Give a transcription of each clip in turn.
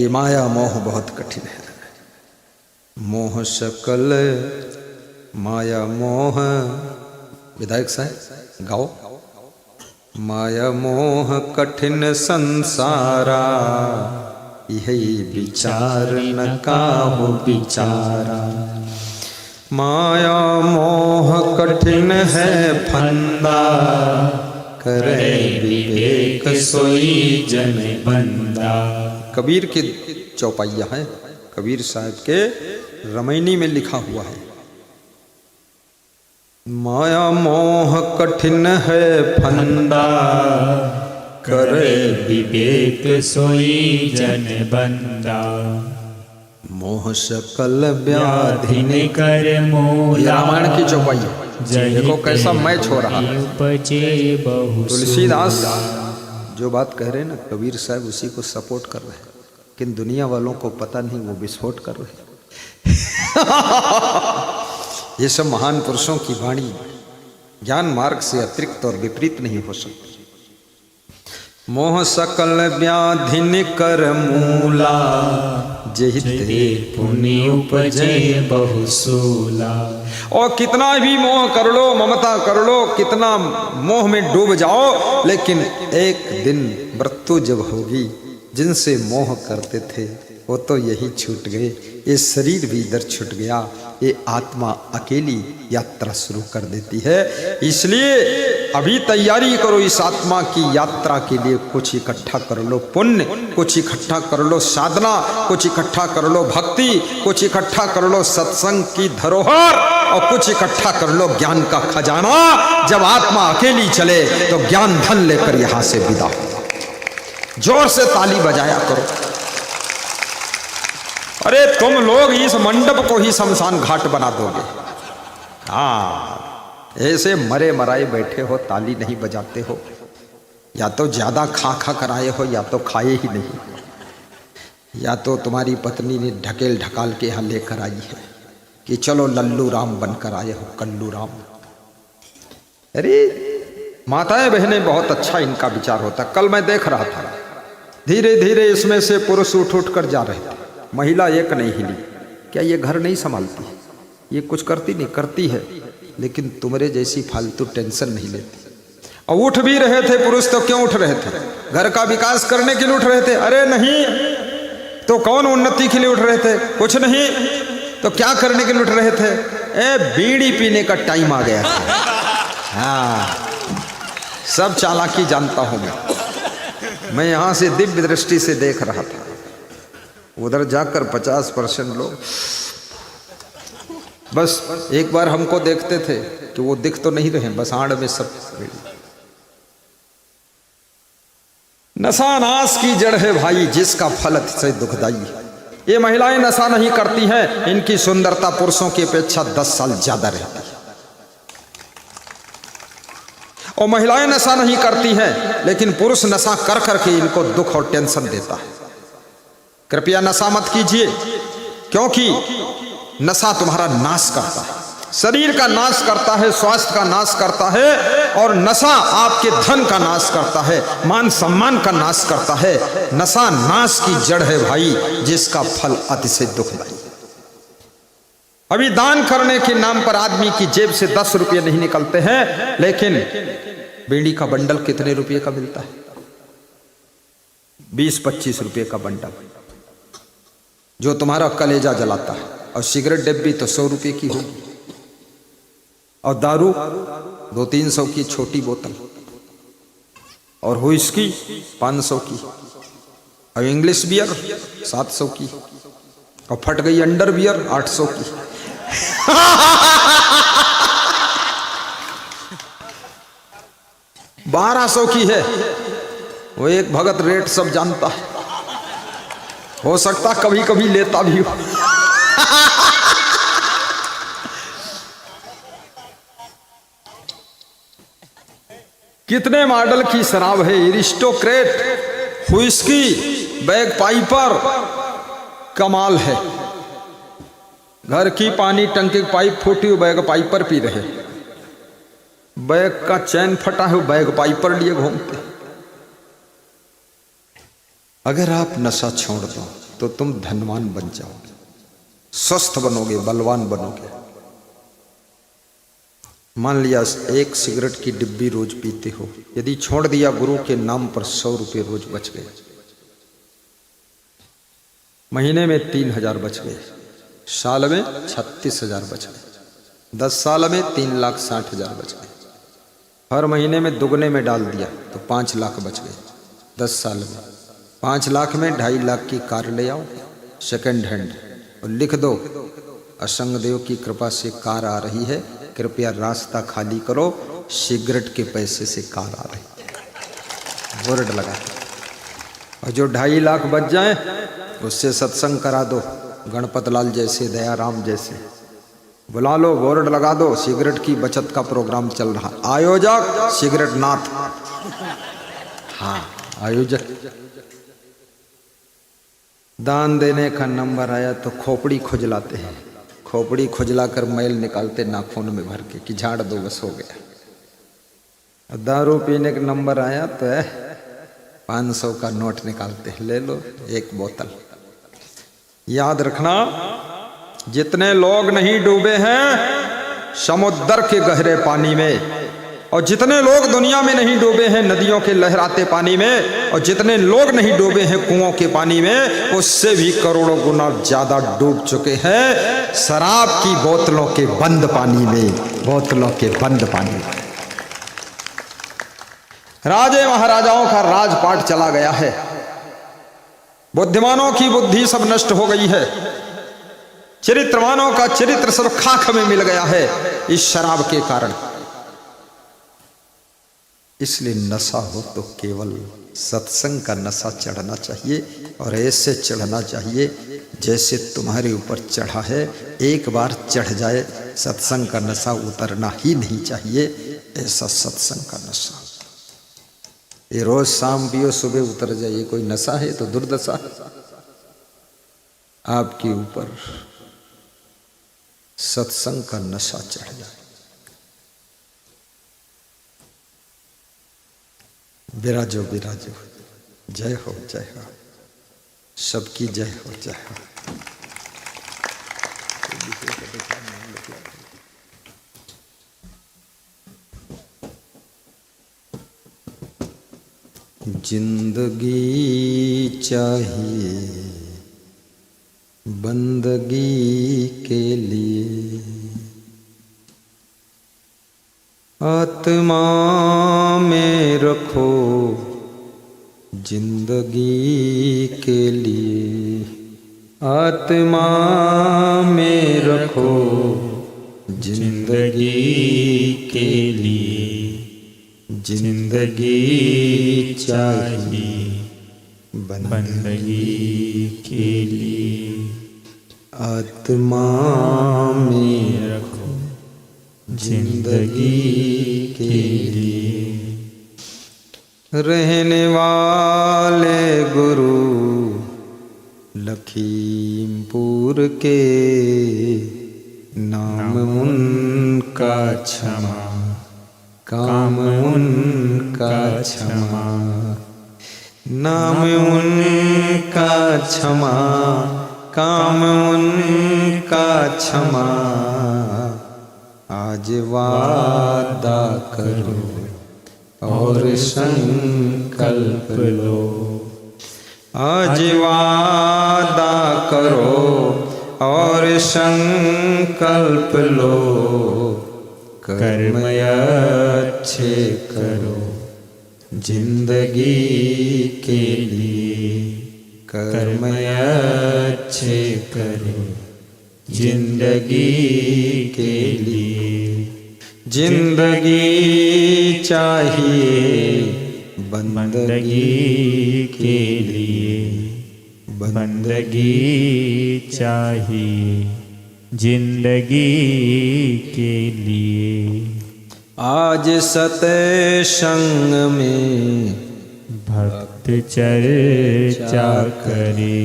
ये माया मोह बहुत कठिन है। मोह सकल माया मोह, विधायक साहब गाओ। माया मोह कठिन संसारा, यही विचार न काहू विचारा। माया मोह कठिन है फंदा, करे विवेक सोई जन बंदा। कबीर की चौपाइया है, कबीर साहब के रमैनी में लिखा हुआ है। माया मोह कठिन है फंदा, करे विवेक सोई जन बंदा। मोह सकल व्याधि ने कर मोला। रामायण की चौपाई देखो कैसा मैच हो रहा है। तुलसीदास जो बात कह रहे हैं ना, कबीर साहब उसी को सपोर्ट कर रहे हैं, लेकिन दुनिया वालों को पता नहीं वो विस्फोट कर रहे हैं। ये सब महान पुरुषों की वाणी ज्ञान मार्ग से अतिरिक्त और विपरीत नहीं हो सकती। मोह सकल व्याधि कर मूला, जहिते पुण्य उपजे बहुसूला। और कितना भी मोह कर लो, ममता कर लो, कितना मोह में डूब जाओ, लेकिन एक दिन मृत्यु जब होगी, जिनसे मोह करते थे वो तो यही छूट गए। ये शरीर भी इधर छूट गया, ये आत्मा अकेली यात्रा शुरू कर देती है। इसलिए अभी तैयारी करो इस आत्मा की यात्रा के लिए। कुछ इकट्ठा कर लो पुण्य, कुछ इकट्ठा कर लो साधना, कुछ इकट्ठा कर लो भक्ति, कुछ इकट्ठा कर लो सत्संग की धरोहर, और कुछ इकट्ठा कर लो ज्ञान का खजाना। जब आत्मा अकेली चले तो ज्ञान धन लेकर यहां से विदा हो। जोर से ताली बजाया करो। अरे तुम लोग इस मंडप को ही शमशान घाट बना दोगे। हाँ, ऐसे मरे मराए बैठे हो, ताली नहीं बजाते हो। या तो ज्यादा खा खा कर आए हो, या तो खाए ही नहीं, या तो तुम्हारी पत्नी ने ढकेल ढकाल के यहाँ लेकर आई है कि चलो लल्लू राम बनकर आए हो, कल्लू राम। अरे माताएं बहनें बहुत अच्छा इनका विचार होता। कल मैं देख रहा था, धीरे धीरे इसमें से पुरुष उठ उठ कर जा रहे थे, महिला एक नहीं हिली। क्या ये घर नहीं संभालती? ये कुछ करती नहीं? करती है, लेकिन तुम्हारे जैसी फालतू टेंशन नहीं लेती। और उठ भी रहे थे पुरुष तो क्यों उठ रहे थे? घर का विकास करने के लिए उठ रहे थे? अरे नहीं, तो कौन उन्नति के लिए उठ रहे थे? कुछ नहीं, तो क्या करने के लिए उठ रहे थे? बीड़ी पीने का टाइम आ गया था। हाँ, सब चालाकी जानता हूं मैं यहां से दिव्य दृष्टि से देख रहा था। उधर जाकर 50% लोग बस एक बार हमको देखते थे कि वो दिख तो नहीं रहे, बस आड़ में सब। नशा नाश की जड़ है भाई, जिसका फल अतिशय दुखदाई है। ये महिलाएं नशा नहीं करती हैं, इनकी सुंदरता पुरुषों की अपेक्षा 10 साल ज्यादा रहती है। और महिलाएं नशा नहीं करती हैं, लेकिन पुरुष नशा कर करके इनको दुख और टेंशन देता है। कृपया नशा मत कीजिए, क्योंकि नशा तुम्हारा नाश करता है, शरीर का नाश करता है, स्वास्थ्य का नाश करता है, और नशा आपके धन का नाश करता है, मान सम्मान का नाश करता है। नशा नाश की जड़ है भाई, जिसका फल अतिशय दुखदायी। अभी दान करने के नाम पर आदमी की जेब से 10 रुपये नहीं निकलते हैं, लेकिन बीड़ी का बंडल कितने रुपये का मिलता है? 20-25 रुपये का बंडल, जो तुम्हारा कलेजा जलाता है। और सिगरेट डिब्बी तो 100 रुपये की होगी, और दारू 200-300 की छोटी बोतल, और व्हिस्की 500 की, और इंग्लिश बियर 700 की, और फट गई अंडर बियर 800 की। 1200 की है। वो एक भगत रेट सब जानता है, हो सकता कभी कभी लेता भी हो। कितने मॉडल की शराब है, एरिस्टोक्रेट, व्हिस्की, बैग पाइपर, कमाल है। घर की पानी टंकी पाइप फूटी हुई, बैग पाइपर पी रहे, बैग का चैन फटा है, बैग पाइपर लिए घूमते। अगर आप नशा छोड़ दो तो तुम धनवान बन जाओगे, स्वस्थ बनोगे, बलवान बनोगे। मान लिया 1 सिगरेट की डिब्बी रोज पीते हो, यदि छोड़ दिया गुरु के नाम पर 100 रुपये रोज बच गए, महीने में 3000 बच गए, साल में 36,000 बच गए, 10 साल में 3,60,000 बच गए, हर महीने में दुगने में डाल दिया तो 5 लाख बच गए, 10 साल में 5 लाख में 2.5 लाख की कार ले आओ सेकंड हैंड और लिख दो असंग देव की कृपा से कार आ रही है, कृपया रास्ता खाली करो, सिगरेट के पैसे से कार आ रही है, बोर्ड लगा। और जो 2.5 लाख बच जाए उससे सत्संग करा दो, गणपत लाल जैसे, दयाराम जैसे बुला लो, बोर्ड लगा दो, सिगरेट की बचत का प्रोग्राम चल रहा, आयोजक सिगरेट नाथ, हाँ आयोजक। दान देने का नंबर आया तो खोपड़ी खुजलाते हैं, खोपड़ी खुजला कर मैल निकालते नाखून में भर के कि झाड़ दो बस हो गया। दारू पीने का नंबर आया तो 500 का नोट निकालते, ले लो 1 बोतल। याद रखना, जितने लोग नहीं डूबे हैं समुद्र के गहरे पानी में, और जितने लोग दुनिया में नहीं डूबे हैं नदियों के लहराते पानी में, और जितने लोग नहीं डूबे हैं कुओं के पानी में, उससे भी करोड़ों गुना ज्यादा डूब चुके हैं शराब की बोतलों के बंद पानी में, बोतलों के बंद पानी में। राजे महाराजाओं का राजपाट चला गया है, बुद्धिमानों की बुद्धि सब नष्ट हो गई है, चरित्रवानों का चरित्र सब खाक में मिल गया है इस शराब के कारण। इसलिए नशा हो तो केवल सत्संग का नशा चढ़ना चाहिए, और ऐसे चढ़ना चाहिए जैसे तुम्हारे ऊपर चढ़ा है, एक बार चढ़ जाए सत्संग का नशा उतरना ही नहीं चाहिए, ऐसा सत्संग का नशा। ये रोज शाम पियो सुबह उतर जाए, ये कोई नशा है तो दुर्दशा है। आपके ऊपर सत्संग का नशा चढ़ जाए। विराजो विराजो, जय हो जय हो, सबकी जय हो जय हो। जिंदगी चाहिए बंदगी के लिए, आत्मा में रखो जिंदगी के लिए, आत्मा में रखो जिंदगी के लिए, जिंदगी चाहिए बंदगी के लिए, आत्मा में रखो जिंदगी के लिए। रहने वाले गुरु लखीमपुर के, नाम उनका क्षमा, काम उनका क्षमा, नाम उनका क्षमा, काम उनका क्षमा। आज वादा करो और संकल्प लो, आज वादा करो और संकल्प लो, कर्म अच्छे करो जिंदगी के लिए, कर्म अच्छे करो जिंदगी के लिए। जिंदगी चाहिए बंदगी के लिए, बंदगी चाहिए जिंदगी के लिए। आज सत्संग में भक्त चर्चा करे,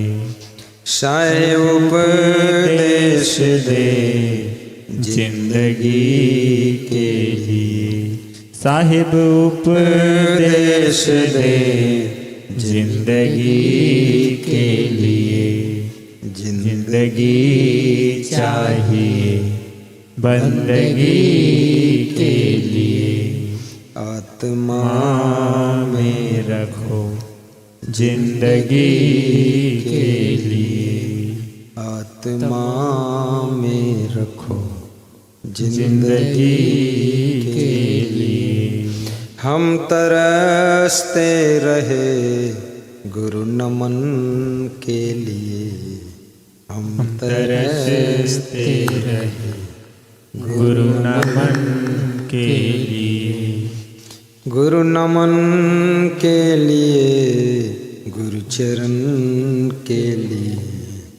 साईं उपदेश दे जिंदगी के लिए। साहिब उपदेश दे जिंदगी के लिए। जिंदगी चाहिए बंदगी के लिए। आत्मा में रखो जिंदगी के लिए। आत्मा में रखो जिंदगी के लिए। हम तरसते रहे गुरु नमन के लिए। हम तरसते रहे गुरु नमन के लिए। गुरु नमन के लिए, गुरु चरण के लिए।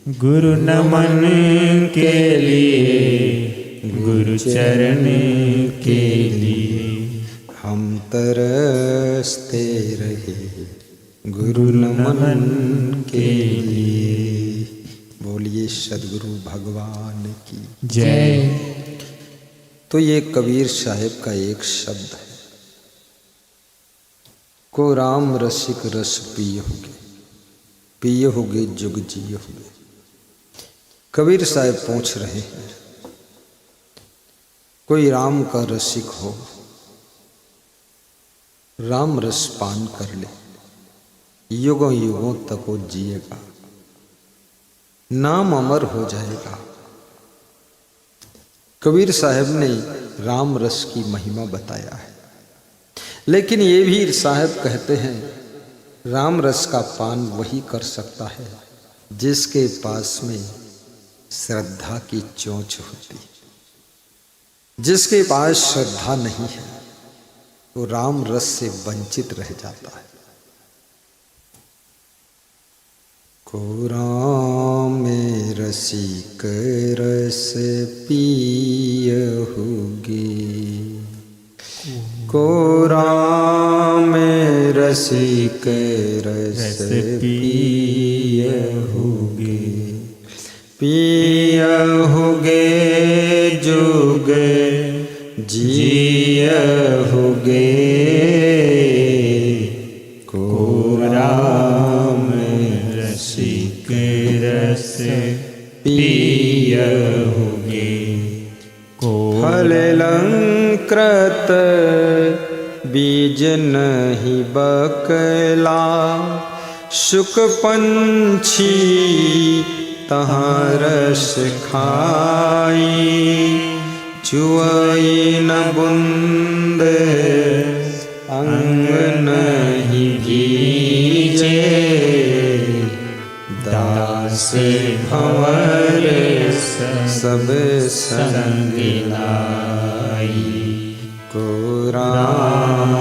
गुरु नमन के लिए, गुरु चरण के लिए। हम तरसते रहे गुरु नमन के लिए। बोलिए सद्गुरु भगवान की जय। तो ये कबीर साहिब का एक शब्द है, को राम रसिक रस पियोगे जुग जियोगे। कबीर साहिब पूछ रहे हैं, कोई राम का रसिक हो, राम रस पान कर ले, युगों युगों तक वो जिएगा, नाम अमर हो जाएगा। कबीर साहब ने राम रस की महिमा बताया है, लेकिन ये भी साहब कहते हैं राम रस का पान वही कर सकता है जिसके पास में श्रद्धा की चोंच होती। जिसके पास श्रद्धा नहीं है वो राम रस से वंचित रह जाता है। को राम रसिक रस पियहुगे। को राम रसिक रस पियहुगे। पियहुगे जुग जियहुगे। को राम रसिक रस पियहुगे। को फल लंकृत बीज नहीं बकला। शुक पंछी तहाँ रस खाई। चुआई न बुंद अंग नहीं भीजे। दास भंवर सब संग लाई। को राम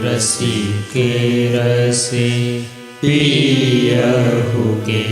रसिक रस पियहुगे।